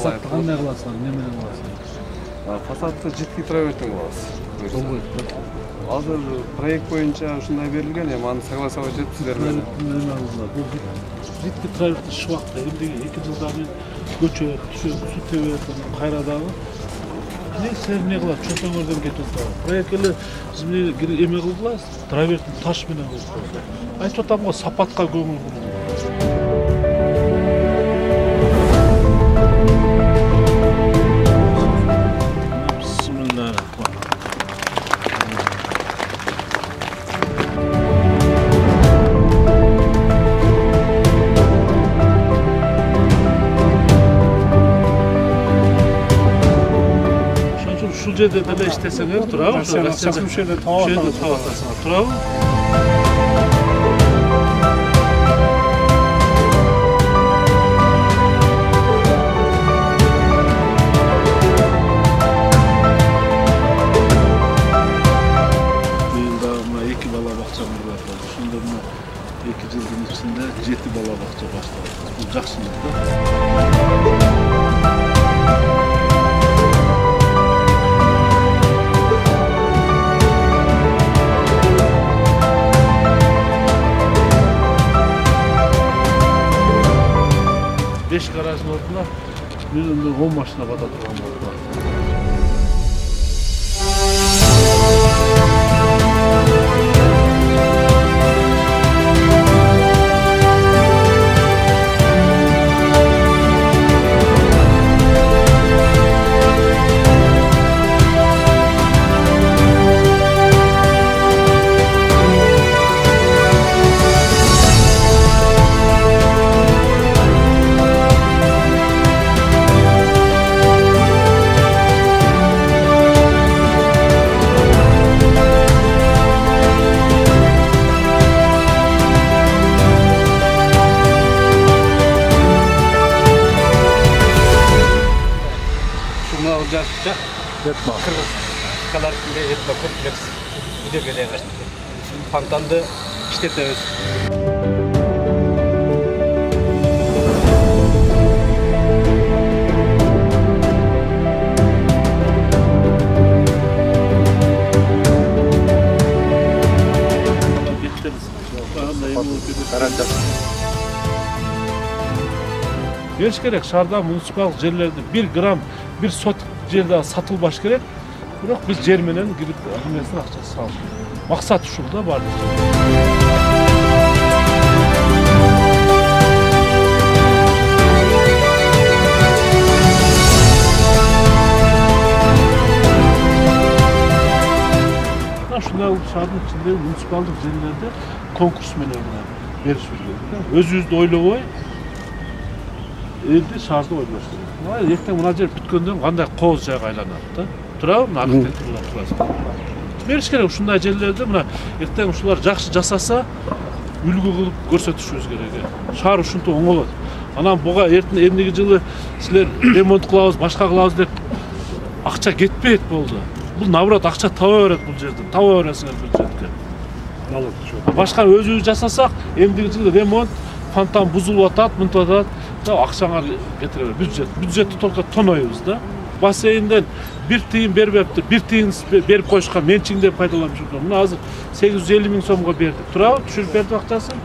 Фасадты кандай кыласың, эмне менен кыласың? Фасадты жидкий травертин кылабыз. Азыр проект боюнча ушундай берилген, эми аны согласовать этип силер менен. Бул жидкий траверт иш убакта эмдеги 2 жылдан кийин көчөт, түшөт, суу тебет, кайра дагы не серне кылат, чөтөңөрдөн кетип атат. Проект эле биз эме кылбыз, травертин таш менен кылып. Айтып атам го, сапатка көңүл буруу. Ушул жерде деле иштесеңер турабы? Ушул жерде таап атасыңар, турабы? Мен дагы мына 2 бала бакча курып атабыз. Ошондо мына 2 жылдын ичинде 7 бала бакча баштадык. Бул жакшы да. 5 garajın ortuna bir 10 maşına bata turgan boldu. Kırgız kalarında etno kompleks üdegeliğe kaçtı. Fontandı işletemiz. Beriş gerek, şarda munisipal yerlerde 1 gram, 1 sot жерде сатылбаш керек. Бирок биз жер менен кирип эмесин акчасы салып. Максат ушул да бардык. Ушундай шаардын ичинде муниципалдык жерлерде конкурс менен бериш керек. Өзүбүздү ойлобой элди шаарды ойлош керек. Ертең мына жер бүткөндөн кандай кооз жайга айланат да. Турабы, мына архитектурлар турасында. Бериш керек ушундай жерлерде, мына ертең ушулар жакшы жасаса, үлгү кылып көрсөтүшүбүз керек. Шаар ушинтип оңолот. Анан буга эмдеги жылы силер ремонт кылабыз, башка кылабыз деп акча кетпейт болду. Бул наоборот акча таба берет бул жерден. Таба бересиңер бюджетке. Башка өзүбүз жасасак, эмдеги жылы ремонт, фонтан бузулуп атат, мынтип атат. Акчаңар кетире бер. Бюджетти только тонойбуз да. Бассейнден 1 тыйын бербептир, 1 тыйын берип коюшкан менчиңде пайдаланып жүргөн. Мына азыр 850 000 сомго бердик. Турабы, түшүрүп бердик акчасын.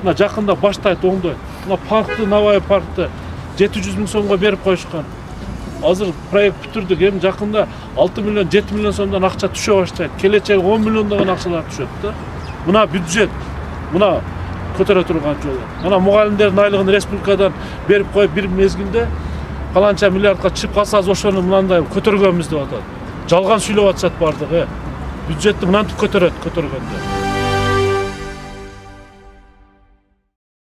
Мына жакында баштайт оңдойт. Мына паркты, Навай паркты 700 000 сомго берип коюшкан. Азыр проект бүтүрдүк. Эми жакында 6 миллион, 7 миллион сомдон акча түшө баштайт. Келечеги 10 миллиондогон акчалар түшөт да. Мына бюджет. Мына көтөрө турган жолу. Мына мугалимдердин айлыгын республикадан берип коюп бир мезгилде каланча миллиардка чыгып калсабыз ошону мынандай көтөргөнбүз деп атат. Жалган сүйлөп атышат бардыгы. Бюджетти мынантип көтөрөт, көтөргөндө.